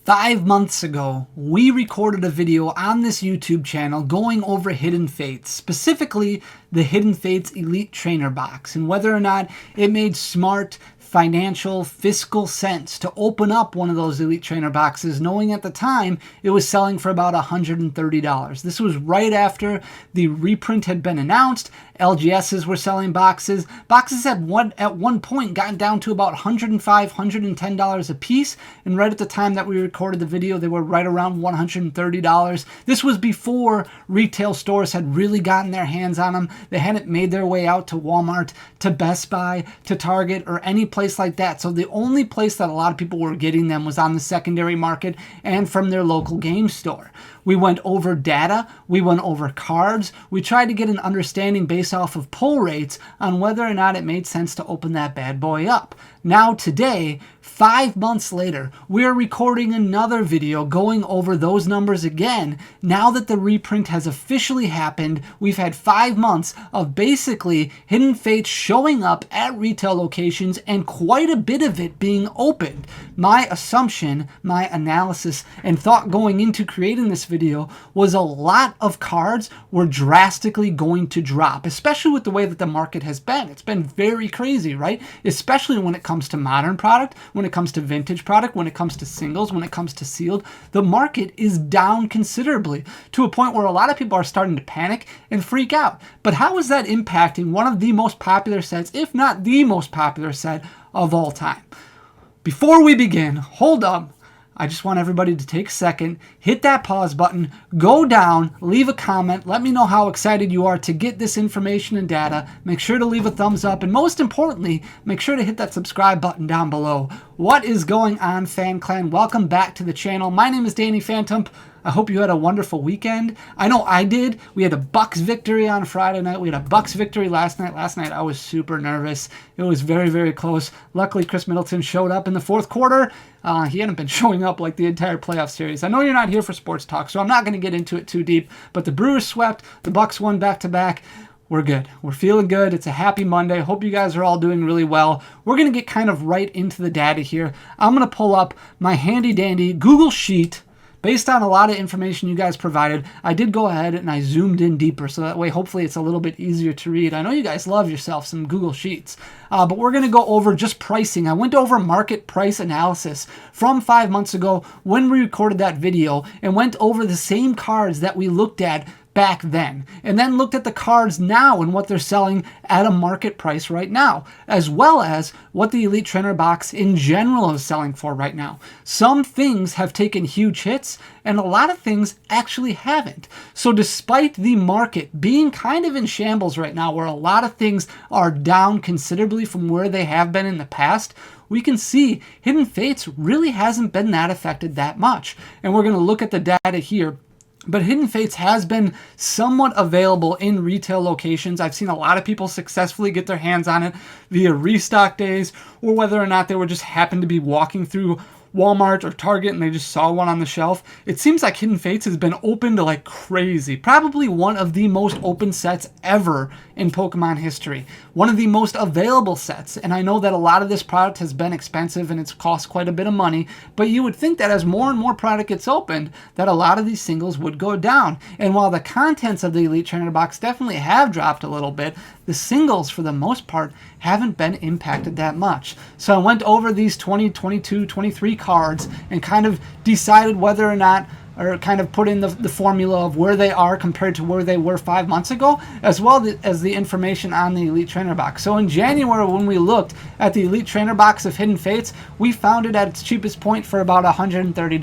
5 months ago, we recorded a video on this YouTube channel going over Hidden Fates, specifically the Hidden Fates Elite Trainer Box, and whether or not it made smart, financial, fiscal sense to open up one of those Elite Trainer boxes, knowing at the time it was selling for about $130. This was right after the reprint had been announced. LGSs were selling boxes. Boxes at one point gotten down to about $105, $110 a piece, and right at the time that we recorded the video, they were right around $130. This was before retail stores had really gotten their hands on them. They hadn't made their way out to Walmart, to Best Buy, to Target, or any place like that. So the only place that a lot of people were getting them was on the secondary market and from their local game store. We went over data, we went over cards, we tried to get an understanding based off of pull rates on whether or not it made sense to open that bad boy up. Now today, 5 months later, we're recording another video going over those numbers again. Now that the reprint has officially happened, we've had 5 months of basically Hidden Fates showing up at retail locations and quite a bit of it being opened. My assumption, my analysis, and thought going into creating this video was a lot of cards were drastically going to drop, especially with the way that the market has been. It's been very crazy, right? Especially when it comes to modern product, when it comes to vintage product, when it comes to singles, when it comes to sealed. The market is down considerably to a point where a lot of people are starting to panic and freak out. But how is that impacting one of the most popular sets, if not the most popular set of all time? Before we begin, hold up. I just want everybody to take a second, hit that pause button, go down, leave a comment, let me know how excited you are to get this information and data. Make sure to leave a thumbs up, and most importantly, make sure to hit that subscribe button down below. What is going on, Fan Clan? Welcome back to the channel. My name is Danny Phantom. I hope you had a wonderful weekend. I know I did. We had a Bucks victory on Friday night. We had a Bucks victory last night. Last night I was super nervous. It was very, very close. Luckily, Chris Middleton showed up in the fourth quarter. He hadn't been showing up like the entire playoff series. I know you're not here for sports talk, so I'm not going to get into it too deep. But the Brewers swept. The Bucks won back-to-back. We're good. We're feeling good. It's a happy Monday. Hope you guys are all doing really well. We're going to get kind of right into the data here. I'm going to pull up my handy-dandy Google Sheet. Based on a lot of information you guys provided, I did go ahead and I zoomed in deeper, so that way hopefully it's a little bit easier to read. I know you guys love yourself some Google Sheets, but we're going to go over just pricing. I went over market price analysis from 5 months ago when we recorded that video and went over the same cards that we looked at back then, and then looked at the cards now and what they're selling at a market price right now, as well as what the Elite Trainer box in general is selling for right now. Some things have taken huge hits, and a lot of things actually haven't. So despite the market being kind of in shambles right now, where a lot of things are down considerably from where they have been in the past, we can see Hidden Fates really hasn't been that affected that much. And we're going to look at the data here. But Hidden Fates has been somewhat available in retail locations. I've seen a lot of people successfully get their hands on it via restock days, or whether or not they were just happened to be walking through Walmart or Target and they just saw one on the shelf. It seems like Hidden Fates has been opened like crazy. Probably one of the most open sets ever in Pokemon history. One of the most available sets. And I know that a lot of this product has been expensive and it's cost quite a bit of money, but you would think that as more and more product gets opened, that a lot of these singles would go down. And while the contents of the Elite Trainer box definitely have dropped a little bit, the singles, for the most part, haven't been impacted that much. So I went over these 20, 22, 23 cards and kind of decided whether or not, or kind of put in the formula of where they are compared to where they were 5 months ago, as well as the information on the Elite Trainer box. So in January, when we looked at the Elite Trainer box of Hidden Fates, we found it at its cheapest point for about $130.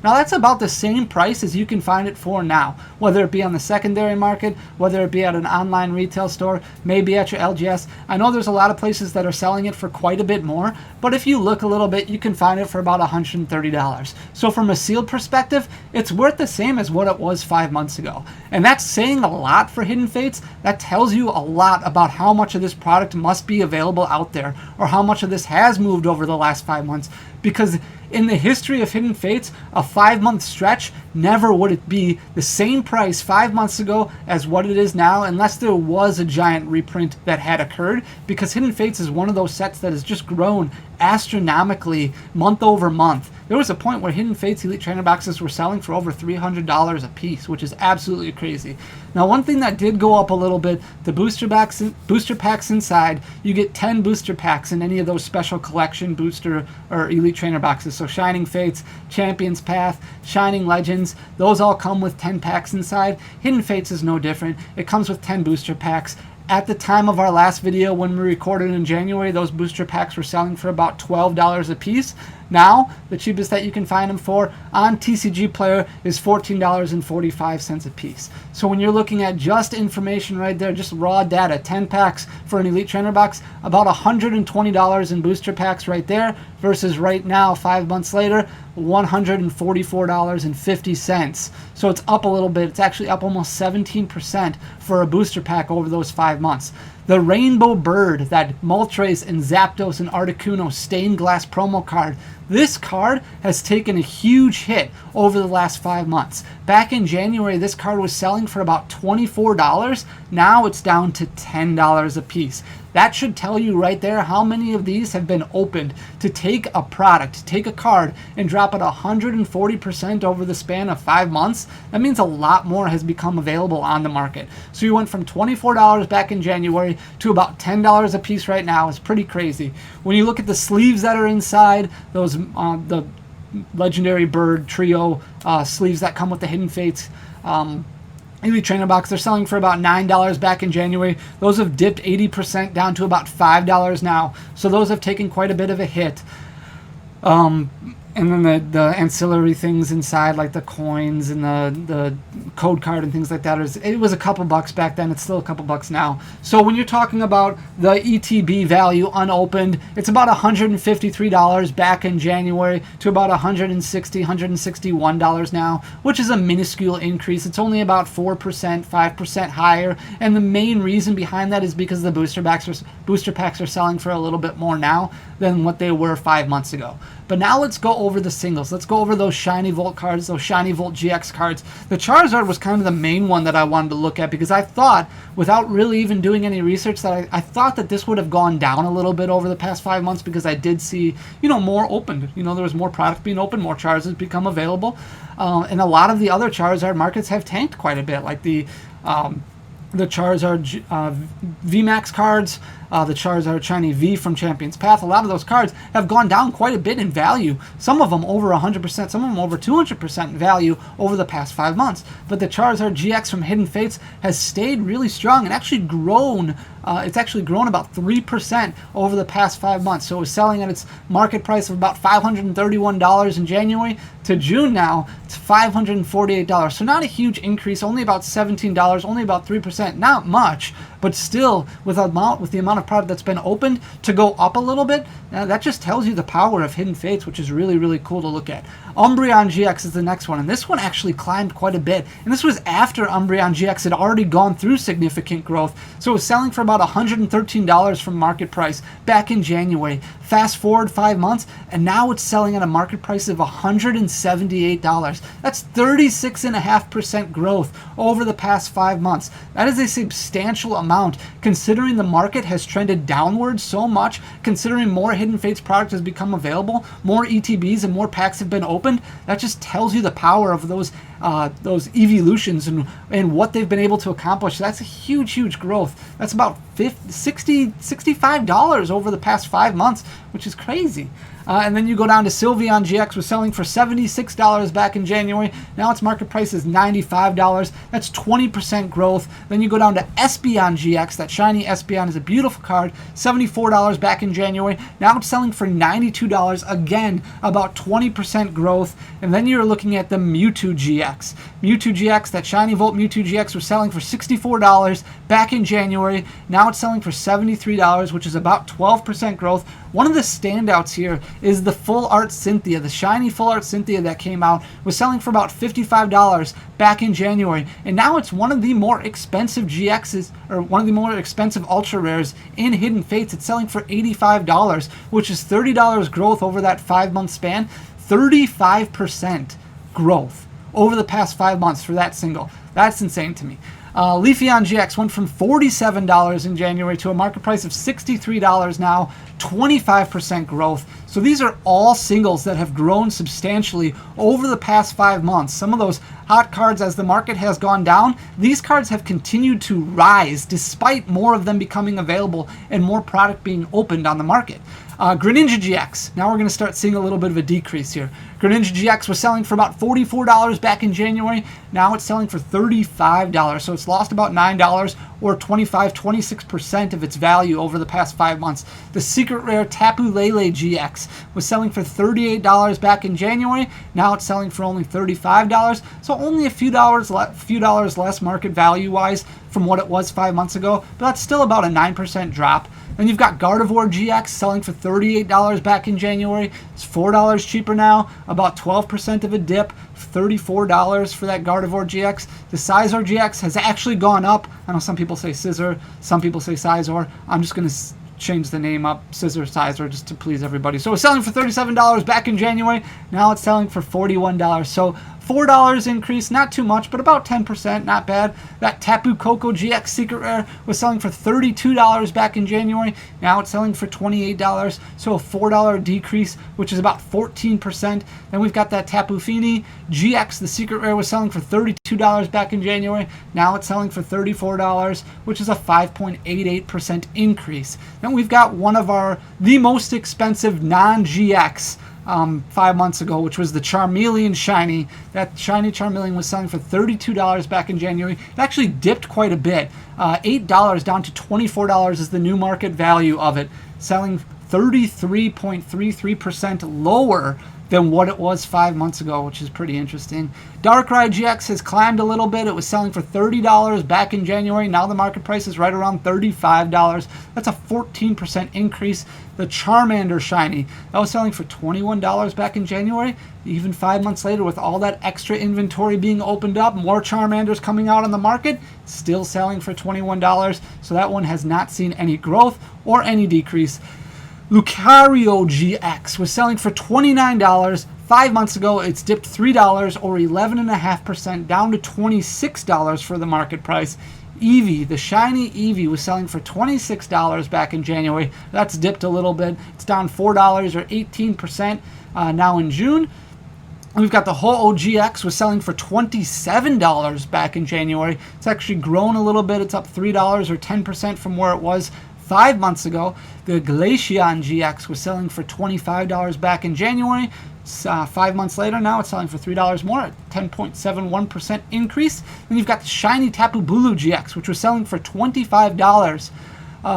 Now that's about the same price as you can find it for now, whether it be on the secondary market, whether it be at an online retail store, maybe at your LGS. I know there's a lot of places that are selling it for quite a bit more, but if you look a little bit, you can find it for about $130. So from a sealed perspective, it's worth the same as what it was 5 months ago. And that's saying a lot for Hidden Fates. That tells you a lot about how much of this product must be available out there, or how much of this has moved over the last 5 months. Because in the history of Hidden Fates, a 5-month stretch, never would it be the same price 5 months ago as what it is now, unless there was a giant reprint that had occurred, because Hidden Fates is one of those sets that has just grown astronomically month over month. There was a point where Hidden Fates Elite Trainer boxes were selling for over $300 a piece, which is absolutely crazy. Now, one thing that did go up a little bit, the booster packs inside, you get 10 booster packs in any of those special collection booster or Elite Trainer boxes. So Shining Fates, Champion's Path, Shining Legends, those all come with 10 packs inside. Hidden Fates is no different. It comes with 10 booster packs. At the time of our last video, when we recorded in January, those booster packs were selling for about $12 a piece. Now, the cheapest that you can find them for on TCG Player is $14.45 a piece. So when you're looking at just information right there, just raw data, 10 packs for an Elite Trainer box, about $120 in booster packs right there, versus right now, 5 months later, $144.50. So it's up a little bit. It's actually up almost 17% for a booster pack over those 5 months. The Rainbow Bird, that Moltres and Zapdos and Articuno stained glass promo card, this card has taken a huge hit over the last 5 months. Back in January, this card was selling for about $24. Now it's down to $10 a piece. That should tell you right there how many of these have been opened to take a product, to take a card and drop it 140% over the span of 5 months. That means a lot more has become available on the market. So you went from $24 back in January to about $10 a piece right now. It's pretty crazy. When you look at the sleeves that are inside, those the Legendary Bird Trio sleeves that come with the Hidden Fates Elite Trainer box, they're selling for about $9 back in January. Those have dipped 80% down to about $5 now. So those have taken quite a bit of a hit. And then the ancillary things inside, like the coins and the code card and things like that, it was a couple bucks back then. It's still a couple bucks now. So when you're talking about the ETB value unopened, it's about $153 back in January to about $160, $161 now, which is a minuscule increase. It's only about 4%, 5% higher. And the main reason behind that is because the booster packs are selling for a little bit more now than what they were 5 months ago. But now let's go over the singles. Let's go over those Shiny Volt cards, those Shiny Volt GX cards. The Charizard was kind of the main one that I wanted to look at because I thought, without really even doing any research, that I thought that this would have gone down a little bit over the past 5 months because I did see, more opened. There was more product being opened, more Charizards become available. And a lot of the other Charizard markets have tanked quite a bit, like the Charizard VMAX cards, the Charizard Shiny V from Champion's Path. A lot of those cards have gone down quite a bit in value. Some of them over 100%, some of them over 200% in value over the past 5 months. But the Charizard GX from Hidden Fates has stayed really strong and actually grown. It's actually grown about 3% over the past 5 months. So it was selling at its market price of about $531 in January to June now. It's $548. So not a huge increase, only about $17, only about 3%. Not much, but still with the amount of product that's been opened to go up a little bit, that just tells you the power of Hidden Fates, which is really, really cool to look at. Umbreon Gx is the next one, and this one actually climbed quite a bit. And this was after Umbreon Gx had already gone through significant growth. So it was selling for about $113 from market price back in January. Fast forward 5 months, and now it's selling at a market price of $178. That's 36.5% growth over the past 5 months. That is a substantial amount, considering the market has trended downwards so much, considering more Hidden Fates product has become available, more ETBs and more packs have been opened. That just tells you the power of those evolutions and what they've been able to accomplish. That's a huge growth. That's about $65 over the past 5 months, which is crazy. And then you go down to Sylveon GX, was selling for $76 back in January. Now its market price is $95. That's 20% growth. Then you go down to Espeon GX. That shiny Espeon is a beautiful card. $74 back in January. Now it's selling for $92. Again, about 20% growth. And then you're looking at the Mewtwo GX. Mewtwo GX, that shiny Volt Mewtwo GX, was selling for $64 back in January. Now it's selling for $73, which is about 12% growth. One of the standouts here is the Full Art Cynthia. The shiny Full Art Cynthia that came out was selling for about $55 back in January. And now it's one of the more expensive GXs, or one of the more expensive Ultra Rares in Hidden Fates. It's selling for $85, which is $30 growth over that 5 month span. 35% growth over the past 5 months for that single. That's insane to me. Leafeon GX went from $47 in January to a market price of $63 now, 25% growth. So these are all singles that have grown substantially over the past 5 months. Some of those hot cards, as the market has gone down, these cards have continued to rise despite more of them becoming available and more product being opened on the market. Greninja Gx, now we're going to start seeing a little bit of a decrease here. Greninja Gx was selling for about $44 back in January. Now it's selling for $35. So it's lost about $9 or 26% of its value over the past 5 months. The secret rare Tapu Lele GX was selling for $38 back in January. Now it's selling for only $35. So only a few dollars less market value wise from what it was 5 months ago, but that's still about a 9% drop. Then you've got Gardevoir GX selling for $38 back in January. It's $4 cheaper now, about 12% of a dip, $34 for that Gardevoir GX. The Scizor GX has actually gone up. I know some people say Scizor, some people say Scizor. I'm just going to change the name up, Scizor just to please everybody. So it was selling for $37 back in January. Now it's selling for $41. So $4 increase, not too much, but about 10%, not bad. That Tapu Koko GX Secret Rare was selling for $32 back in January. Now it's selling for $28, so a $4 decrease, which is about 14%. Then we've got that Tapu Fini GX, the Secret Rare, was selling for $32 back in January. Now it's selling for $34, which is a 5.88% increase. Then we've got one of the most expensive non-GX 5 months ago, which was the Charmeleon Shiny. That shiny Charmeleon was selling for $32 back in January. It actually dipped quite a bit. $8 down to $24 is the new market value of it, selling 33.33% lower than what it was 5 months ago, which is pretty interesting. Darkrai GX has climbed a little bit. It was selling for $30 back in January. Now the market price is right around $35. That's a 14% increase. The Charmander Shiny, that was selling for $21 back in January. Even 5 months later, with all that extra inventory being opened up, more Charmanders coming out on the market, still selling for $21. So that one has not seen any growth or any decrease. Lucario Gx was selling for $29. 5 months ago, it's dipped $3 or 11.5% down to $26 for the market price. Eevee, the shiny Eevee, was selling for $26 back in January. That's dipped a little bit. It's down $4 or 18% now in June. We've got the Ho-Oh GX was selling for $27 back in January. It's actually grown a little bit. It's up $3 or 10% from where it was 5 months ago. The Glaceon GX was selling for $25 back in January. 5 months later, now it's selling for $3 more, a 10.71% increase. Then you've got the shiny Tapu Bulu GX, which was selling for $25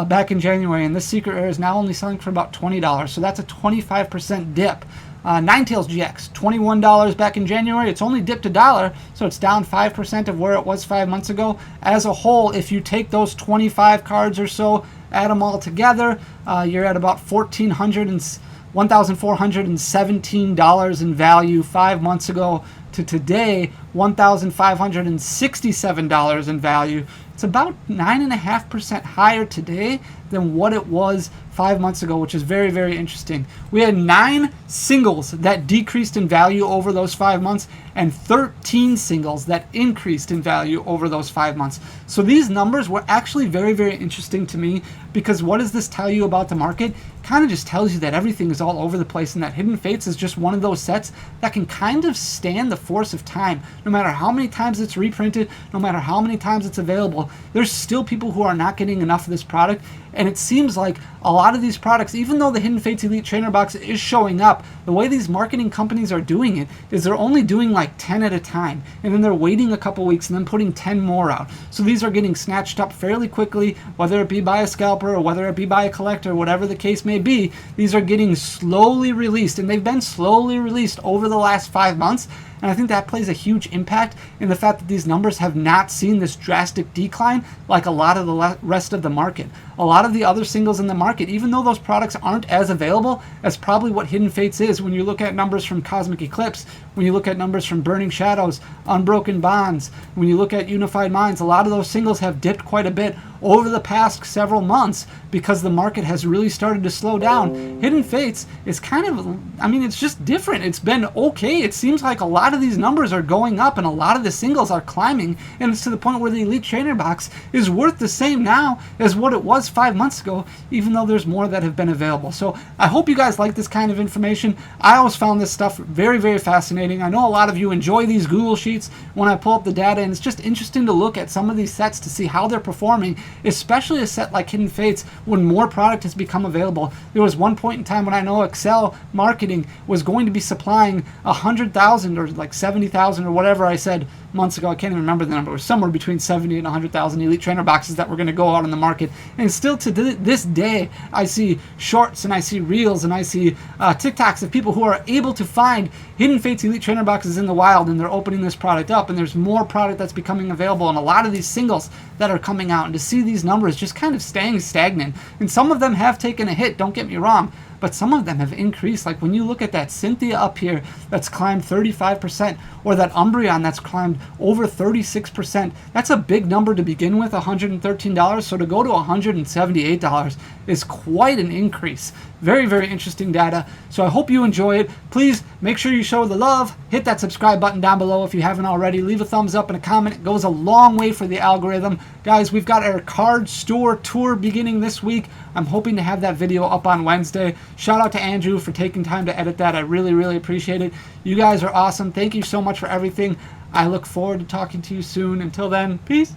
back in January, and this secret rare is now only selling for about $20. So that's a 25% dip. Ninetales GX, $21 back in January. It's only dipped $1, so it's down 5% of where it was 5 months ago. As a whole, if you take those 25 cards or so, add them all together, you're at about $1,417 in value 5 months ago to today, $1,567 in value. It's about 9.5% higher today than what it was 5 months ago, which is very, very interesting. We had 9 singles that decreased in value over those 5 months and 13 singles that increased in value over those 5 months. So these numbers were actually very, very interesting to me, because what does this tell you about the market? Kind of just tells you that everything is all over the place, and that Hidden Fates is just one of those sets that can kind of stand the force of time. No matter how many times it's reprinted, no matter how many times it's available, there's still people who are not getting enough of this product. And it seems like a lot of these products, even though the Hidden Fates Elite Trainer Box is showing up, the way these marketing companies are doing it is they're only doing like 10 at a time, and then they're waiting a couple weeks and then putting 10 more out. So these are getting snatched up fairly quickly, whether it be by a scalper or whether it be by a collector, whatever the case may be. These are getting slowly released, and they've been slowly released over the last 5 months. And I think that plays a huge impact in the fact that these numbers have not seen this drastic decline like a lot of the rest of the market. A lot of the other singles in the market, even though those products aren't as available as probably what Hidden Fates is, when you look at numbers from Cosmic Eclipse, when you look at numbers from Burning Shadows, Unbroken Bonds, when you look at Unified Minds, a lot of those singles have dipped quite a bit over the past several months because the market has really started to slow down. Hidden Fates is kind of, I mean, it's just different. It's been okay. It seems like a lot lot of these numbers are going up and a lot of the singles are climbing, and it's to the point where the Elite Trainer box is worth the same now as what it was 5 months ago, even though there's more that have been available. So I hope you guys like this kind of information. I always found this stuff very, very fascinating. I know a lot of you enjoy these Google Sheets when I pull up the data, and it's just interesting to look at some of these sets to see how they're performing, especially a set like Hidden Fates when more product has become available. There was one point in time when I know Excel marketing was going to be supplying 100,000 or like 70,000 or whatever I said months ago. I can't even remember the number. It was somewhere between 70 and 100,000 Elite Trainer boxes that were going to go out on the market. And still to this day, I see shorts and I see reels and I see TikToks of people who are able to find Hidden Fates Elite Trainer boxes in the wild, and they're opening this product up, and there's more product that's becoming available, and a lot of these singles that are coming out, and to see these numbers just kind of staying stagnant. And some of them have taken a hit, don't get me wrong, but some of them have increased. Like when you look at that Cynthia up here that's climbed 35%, or that Umbreon that's climbed over 36%, that's a big number to begin with, $113. So to go to $178 is quite an increase. Very, very interesting data. So I hope you enjoy it. Please make sure you show the love. Hit that subscribe button down below if you haven't already. Leave a thumbs up and a comment. It goes a long way for the algorithm. Guys, we've got our card store tour beginning this week. I'm hoping to have that video up on Wednesday. Shout out to Andrew for taking time to edit that. I really, really appreciate it. You guys are awesome. Thank you so much for everything. I look forward to talking to you soon. Until then, peace.